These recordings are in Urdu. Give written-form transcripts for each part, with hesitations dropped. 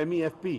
MEFP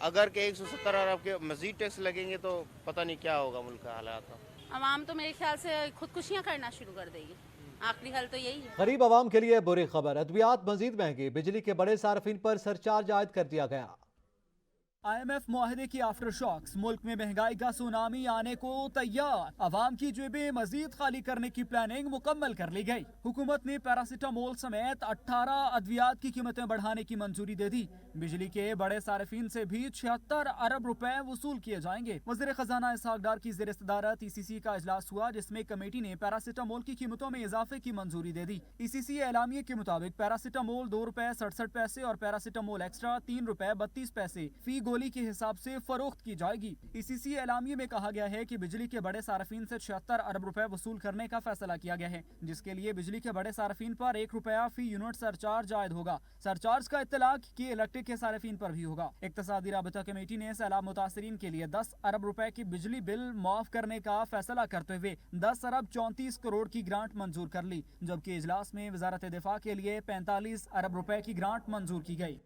اگر کہ 170 ارب کے مزید ٹیکس لگیں گے تو پتہ نہیں کیا ہوگا ملک کا حالات. عوام تو میرے خیال سے خودکشیاں کرنا شروع کر دے گی. آخری حل تو یہی ہے. غریب عوام کے لیے بری خبر، ادویات مزید مہنگی، بجلی کے بڑے صارفین پر سرچارج عائد کر دیا گیا. IMF معاہدے کی آفٹر شاکس، ملک میں مہنگائی کا سونامی آنے کو تیار، عوام کی جیبیں مزید خالی کرنے کی پلاننگ مکمل کر لی گئی. حکومت نے پیراسیٹامول سمیت 18 ادویات کی قیمتیں بڑھانے کی منظوری دے دی. بجلی کے بڑے صارفین سے بھی 76 ارب روپے وصول کیے جائیں گے. وزیر خزانہ اسحاق ڈار کی زیر صدارت ECC کا اجلاس ہوا، جس میں کمیٹی نے پیراسیٹامول کی قیمتوں میں اضافے کی منظوری دے دی. ECC اعلامیے کے مطابق پیراسیٹامول 2 روپے 67 پیسے اور پیراسیٹامول ایکسٹرا 3 روپے 32 پیسے فی گولی کے حساب سے فروخت کی جائے گی. ECC اعلامیے میں کہا گیا ہے کہ بجلی کے بڑے صارفین سے 76 ارب روپے وصول کرنے کا فیصلہ کیا گیا ہے، جس کے لیے بجلی کے بڑے صارفین پر 1 روپیہ فی یونٹ سرچارج عائد ہوگا. سرچارج کا اطلاق کی الیکٹرک کے صارفین پر بھی ہوگا. اقتصادی رابطہ کمیٹی نے سیلاب متاثرین کے لیے 10 ارب روپے کی بجلی بل معاف کرنے کا فیصلہ کرتے ہوئے 10 ارب 34 کروڑ کی گرانٹ منظور کر لی، جبکہ اجلاس میں وزارت دفاع کے لیے 45 ارب روپے کی گرانٹ منظور کی گئی.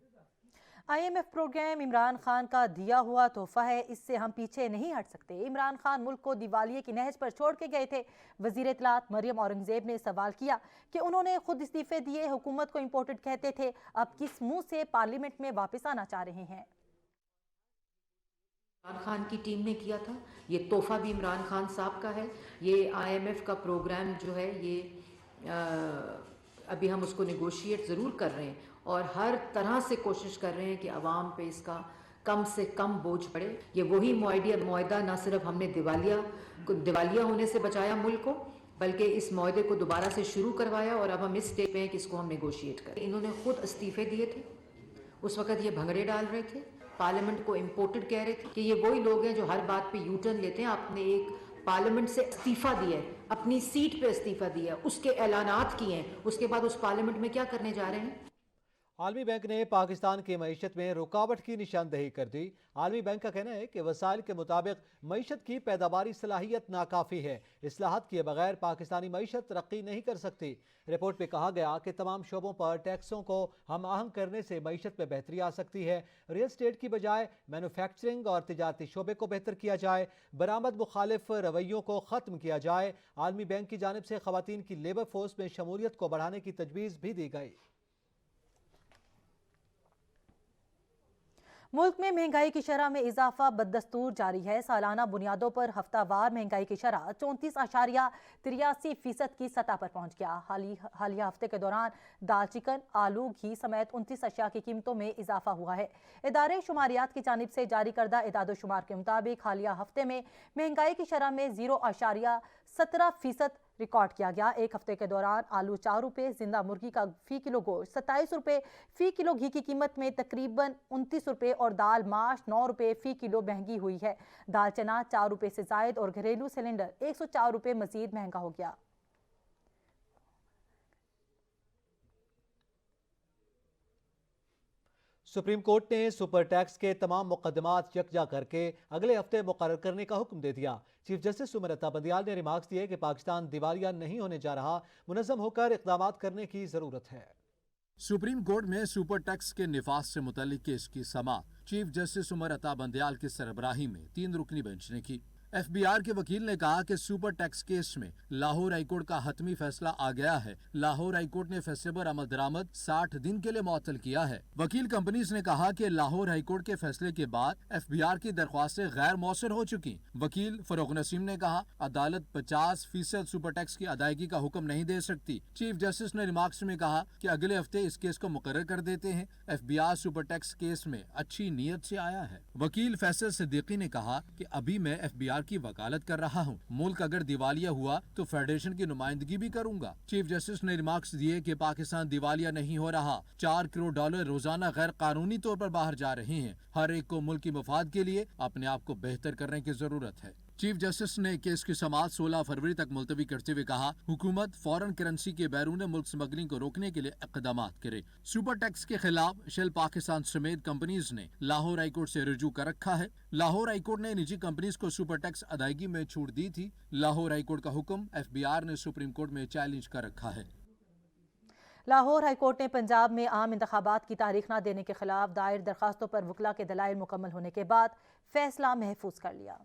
IMF پروگرام عمران خان کا دیا ہوا تحفہ ہے، اس سے ہم پیچھے نہیں ہٹ سکتے. عمران خان ملک کو دیوالیے کی نہج پر چھوڑ کے گئے تھے. وزیر اطلاعات مریم اورنگزیب نے سوال کیا کہ انہوں نے خود استعفے دیے، حکومت کو امپورٹڈ کہتے تھے، اب کس منہ سے پارلیمنٹ میں واپس آنا چاہ رہے ہیں؟ عمران خان کی ٹیم نے کیا تھا، یہ تحفہ بھی عمران خان صاحب کا ہے. یہ IMF کا پروگرام جو ہے یہ ابھی ہم اس کو نیگوشیٹ ضرور کر رہے ہیں اور ہر طرح سے کوشش کر رہے ہیں کہ عوام پہ اس کا کم سے کم بوجھ پڑے. یہ وہی معاہدہ نہ صرف ہم نے دیوالیہ ہونے سے بچایا ملک کو، بلکہ اس معاہدے کو دوبارہ سے شروع کروایا اور اب ہم اس اسٹیج پہ ہیں کہ اس کو ہم نیگوشیٹ کریں. انہوں نے خود استعفے دیے تھے، اس وقت یہ بھنگڑے ڈال رہے تھے، پارلیمنٹ کو امپورٹڈ کہہ رہے تھے کہ یہ وہی لوگ ہیں جو ہر بات پہ یو ٹرن لیتے ہیں. آپ نے ایک پارلیمنٹ سے استعفیٰ دیا ہے، اپنی سیٹ پہ استعفیٰ دیا ہے، اس کے اعلانات کیے ہیں، اس کے بعد اس پارلیمنٹ میں کیا کرنے جا رہے ہیں؟ عالمی بینک نے پاکستان کی معیشت میں رکاوٹ کی نشاندہی کر دی. عالمی بینک کا کہنا ہے کہ وسائل کے مطابق معیشت کی پیداواری صلاحیت ناکافی ہے. اصلاحات کیے بغیر پاکستانی معیشت ترقی نہیں کر سکتی. رپورٹ میں کہا گیا کہ تمام شعبوں پر ٹیکسوں کو ہم آہنگ کرنے سے معیشت میں بہتری آ سکتی ہے. ریل اسٹیٹ کی بجائے مینوفیکچرنگ اور تجارتی شعبے کو بہتر کیا جائے، برآمد مخالف رویوں کو ختم کیا جائے. عالمی بینک کی جانب سے خواتین کی لیبر فورس میں شمولیت کو بڑھانے کی تجویز بھی دی گئی. ملک میں مہنگائی کی شرح میں اضافہ بدستور جاری ہے. سالانہ بنیادوں پر ہفتہ وار مہنگائی کی شرح 34.83% کی سطح پر پہنچ گیا. حالیہ ہفتے کے دوران دال، چکن، آلو، گھی سمیت 29 اشیاء کی قیمتوں میں اضافہ ہوا ہے. ادارے شماریات کی جانب سے جاری کردہ اعداد و شمار کے مطابق حالیہ ہفتے میں مہنگائی کی شرح میں 0.17% ریکارڈ کیا گیا. ایک ہفتے کے دوران آلو 4 روپے، زندہ مرغی کا فی کلو گوشت 27 روپے، فی کلو گھی کی قیمت میں تقریباً 29 روپے اور دال ماش 9 روپے فی کلو مہنگی ہوئی ہے. دال چنا 4 روپے سے زائد اور گھریلو سلنڈر 104 روپے مزید مہنگا ہو گیا. سپریم کورٹ نے سپر ٹیکس کے تمام مقدمات یکجا کر کے اگلے ہفتے مقرر کرنے کا حکم دے دیا. چیف جسٹس سمرتا بندیال نے ریمارکس دیے کہ پاکستان دیوالیہ نہیں ہونے جا رہا، منظم ہو کر اقدامات کرنے کی ضرورت ہے. سپریم کورٹ میں سپر ٹیکس کے نفاذ سے متعلق کیس کی سماعت چیف جسٹس سمرتا بندیال کی سربراہی میں 3 رکنی بینچ نے کی. FBR کے وکیل نے کہا کہ سپر ٹیکس کیس میں لاہور ہائی کورٹ کا حتمی فیصلہ آ گیا ہے. لاہور ہائی کورٹ نے فیصلے پر عمل درآمد 60 دن کے لیے معطل کیا ہے. وکیل کمپنیز نے کہا کہ لاہور ہائی کورٹ کے فیصلے کے بعد FBR کی درخواستیں غیر مؤثر ہو چکی. وکیل فروغ نسیم نے کہا عدالت 50% سپر ٹیکس کی ادائیگی کا حکم نہیں دے سکتی. چیف جسٹس نے ریمارکس میں کہا کہ اگلے ہفتے اس کیس کو مقرر کر دیتے ہیں. FBR سپر ٹیکس کیس میں اچھی نیت سے آیا ہے. وکیل فیصل صدیقی نے کہا کہ ابھی میں FBR کی وکالت کر رہا ہوں. ملک اگر دیوالیہ ہوا تو فیڈریشن کی نمائندگی بھی کروں گا. چیف جسٹس نے ریمارکس دیے کہ پاکستان دیوالیہ نہیں ہو رہا. $4 کروڑ روزانہ غیر قانونی طور پر باہر جا رہے ہیں. ہر ایک کو ملک کی مفاد کے لیے اپنے آپ کو بہتر کرنے کی ضرورت ہے. چیف جسٹس نے کیس کی سماعت 16 فروری تک ملتوی کرتے ہوئے کہا حکومت فورن کرنسی کے بیرون ملک سمگلنگ کو روکنے کے لیے اقدامات کرے. سپر ٹیکس کے خلاف شیل پاکستان سمیت کمپنیز نے لاہور ہائی کورٹ سے رجوع کر رکھا ہے. لاہور ہائی کورٹ نے نجی کمپنیز کو سپر ٹیکس ادائیگی میں چھوٹ دی تھی. لاہور ہائی کورٹ کا حکم FBR نے سپریم کورٹ میں چیلنج کر رکھا ہے. لاہور ہائی کورٹ نے پنجاب میں عام انتخابات کی تاریخ نہ دینے کے خلاف دائر درخواستوں پر وکلاء کے دلائل مکمل ہونے کے بعد فیصلہ محفوظ کر لیا۔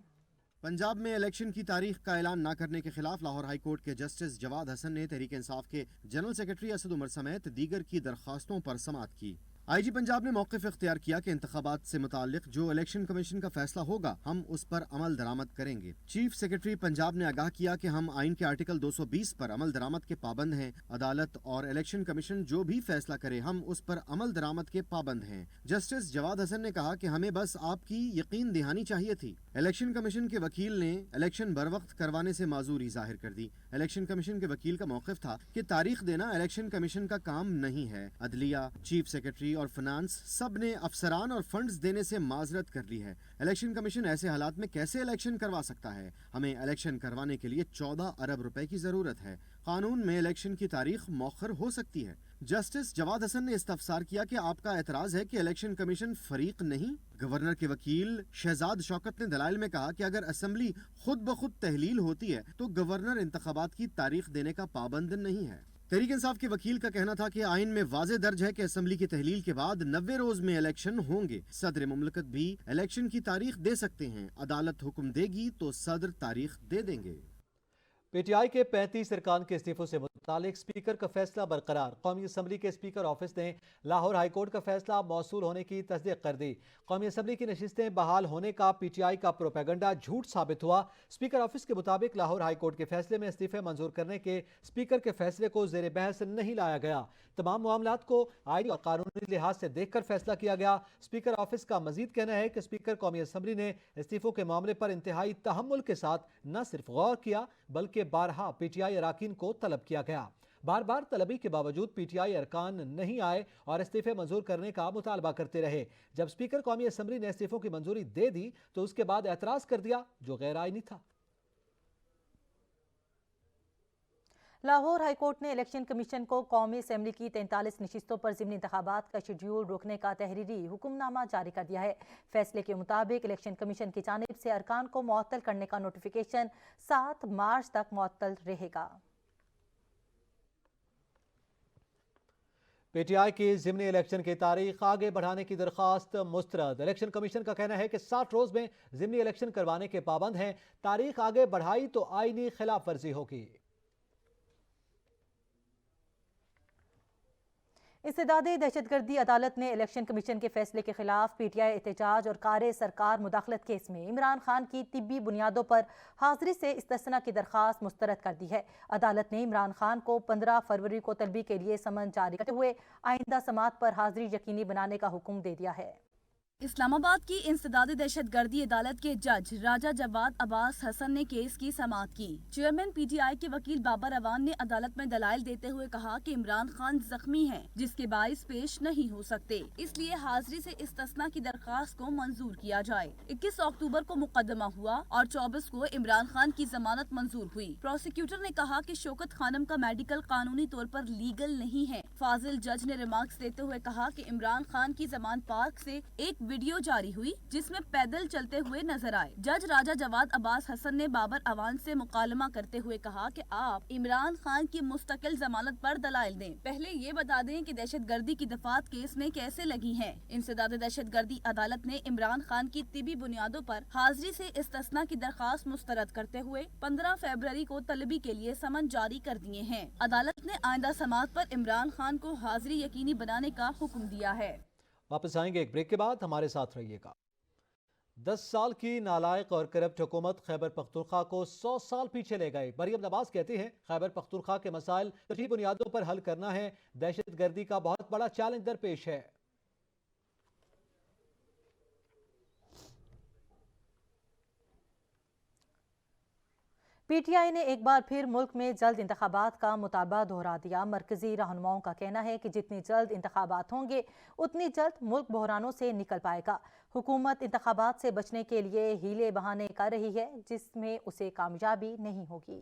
پنجاب میں الیکشن کی تاریخ کا اعلان نہ کرنے کے خلاف لاہور ہائی کورٹ کے جسٹس جواد حسن نے تحریک انصاف کے جنرل سیکرٹری اسد عمر سمیت دیگر کی درخواستوں پر سماعت کی۔ آئی جی پنجاب نے موقف اختیار کیا کہ انتخابات سے متعلق جو الیکشن کمیشن کا فیصلہ ہوگا ہم اس پر عمل درآمد کریں گے۔ چیف سیکرٹری پنجاب نے آگاہ کیا کہ ہم آئین کے آرٹیکل 220 پر عمل درآمد کے پابند ہیں۔ عدالت اور الیکشن کمیشن جو بھی فیصلہ کرے ہم اس پر عمل درآمد کے پابند ہیں۔ جسٹس جواد حسن نے کہا کہ ہمیں بس آپ کی یقین دہانی چاہیے تھی۔ الیکشن کمیشن کے وکیل نے الیکشن بروقت کروانے سے معذوری ظاہر کر دی۔ الیکشن کمیشن کے وکیل کا موقف تھا کہ تاریخ دینا الیکشن کمیشن کا کام نہیں ہے۔ عدلیہ، چیف سیکرٹری اور فنانس سب نے افسران اور فنڈز دینے سے معذرت کر لی ہے۔ الیکشن کمیشن ایسے حالات میں کیسے الیکشن کروا سکتا ہے؟ ہمیں الیکشن کروانے کے لیے 14 ارب روپے کی ضرورت ہے۔ قانون میں الیکشن کی تاریخ مؤخر ہو سکتی ہے۔ جسٹس جواد حسن نے استفسار کیا کہ آپ کا اعتراض ہے کہ الیکشن کمیشن فریق نہیں؟ گورنر کے وکیل شہزاد شوکت نے دلائل میں کہا کہ اگر اسمبلی خود بخود تحلیل ہوتی ہے تو گورنر انتخابات کی تاریخ دینے کا پابند نہیں ہے۔ تحریک انصاف کے وکیل کا کہنا تھا کہ آئین میں واضح درج ہے کہ اسمبلی کی تحلیل کے بعد 90 روز میں الیکشن ہوں گے۔ صدر مملکت بھی الیکشن کی تاریخ دے سکتے ہیں۔ عدالت حکم دے گی تو صدر تاریخ دے دیں گے۔ پی ٹی آئی کے 35 ارکان کے استعفوں سے متعلق اسپیکر کا فیصلہ برقرار۔ قومی اسمبلی کے اسپیکر آفس نے لاہور ہائی کورٹ کا فیصلہ موصول ہونے کی تصدیق کر دی۔ قومی اسمبلی کی نشستیں بحال ہونے کا پی ٹی آئی کا پروپیگنڈا جھوٹ ثابت ہوا۔ اسپیکر آفس کے مطابق لاہور ہائی کورٹ کے فیصلے میں استعفے منظور کرنے کے اسپیکر کے فیصلے کو زیر بحث نہیں لایا گیا۔ تمام معاملات کو آئینی اور قانونی لحاظ سے دیکھ کر فیصلہ کیا گیا۔ اسپیکر آفس کا مزید کہنا ہے کہ اسپیکر قومی اسمبلی نے استعفوں کے معاملے پر انتہائی تحمل کے ساتھ نہ صرف غور کیا بلکہ بارہا پی ٹی آئی اراکین کو طلب کیا گیا۔ بار بار طلبی کے باوجود پی ٹی آئی ارکان نہیں آئے اور استعفے منظور کرنے کا مطالبہ کرتے رہے۔ جب اسپیکر قومی اسمبلی نے استعفوں کی منظوری دے دی تو اس کے بعد اعتراض کر دیا جو غیر آئینی تھا۔ لاہور ہائی کورٹ نے الیکشن کمیشن کو قومی اسمبلی کی 43 نشستوں پر ضمنی انتخابات کا شیڈول روکنے کا تحریری حکم نامہ جاری کر دیا ہے۔ فیصلے کے مطابق الیکشن کمیشن کی جانب سے ارکان کو معطل کرنے کا نوٹیفیکیشن 7 مارچ تک معطل رہے گا۔ پی ٹی آئی کی ضمنی الیکشن کی تاریخ آگے بڑھانے کی درخواست مسترد۔ الیکشن کمیشن کا کہنا ہے کہ 60 روز میں ضمنی الیکشن کروانے کے پابند ہیں۔ تاریخ آگے بڑھائی تو آئینی خلاف ورزی ہوگی۔ انسداد دہشت گردی عدالت نے الیکشن کمیشن کے فیصلے کے خلاف پی ٹی آئی احتجاج اور کار سرکار مداخلت کیس میں عمران خان کی طبی بنیادوں پر حاضری سے استثناء کی درخواست مسترد کر دی ہے۔ عدالت نے عمران خان کو 15 فروری کو طلبی کے لیے سمن جاری کرتے ہوئے آئندہ سماعت پر حاضری یقینی بنانے کا حکم دے دیا ہے۔ اسلام آباد کی انسداد دہشت گردی عدالت کے جج راجہ جواد عباس حسن نے کیس کی سماعت کی۔ چیئرمین پی ٹی آئی کے وکیل بابر اوان نے عدالت میں دلائل دیتے ہوئے کہا کہ عمران خان زخمی ہیں جس کے باعث پیش نہیں ہو سکتے، اس لیے حاضری سے استثناء کی درخواست کو منظور کیا جائے۔ 21 اکتوبر کو مقدمہ ہوا اور 24 کو عمران خان کی ضمانت منظور ہوئی۔ پروسیکیوٹر نے کہا کہ شوکت خانم کا میڈیکل قانونی طور پر لیگل نہیں ہے۔ فاضل جج نے ریمارکس دیتے ہوئے کہا کہ عمران خان کی زمان پارک سے ایک ویڈیو جاری ہوئی جس میں پیدل چلتے ہوئے نظر آئے۔ جج راجہ جواد عباس حسن نے بابر اوان سے مکالمہ کرتے ہوئے کہا کہ آپ عمران خان کی مستقل ضمانت پر دلائل دیں۔ پہلے یہ بتا دیں کہ دہشت گردی کی دفعات کیس میں کیسے لگی ہیں۔ انسداد دہشت گردی عدالت نے عمران خان کی طبی بنیادوں پر حاضری سے استثناء کی درخواست مسترد کرتے ہوئے 15 فروری کو طلبی کے لیے سمن جاری کر دیے ہیں۔ عدالت نے آئندہ سماعت پر عمران خان کو حاضری یقینی بنانے کا حکم دیا ہے۔ واپس آئیں گے ایک بریک کے بعد، ہمارے ساتھ رہیے گا۔ 10 سال کی نالائق اور کرپٹ حکومت خیبر پختونخوا کو 100 سال پیچھے لے گئے۔ مریم نواز کہتی ہیں خیبر پختونخوا کے مسائل ترجیحی بنیادوں پر حل کرنا ہے، دہشت گردی کا بہت بڑا چیلنج درپیش ہے۔ پی ٹی آئی نے ایک بار پھر ملک میں جلد انتخابات کا مطالبہ دہرا دیا۔ مرکزی رہنماؤں کا کہنا ہے کہ جتنی جلد انتخابات ہوں گے اتنی جلد ملک بحرانوں سے نکل پائے گا۔ حکومت انتخابات سے بچنے کے لیے ہیلے بہانے کر رہی ہے جس میں اسے کامیابی نہیں ہوگی۔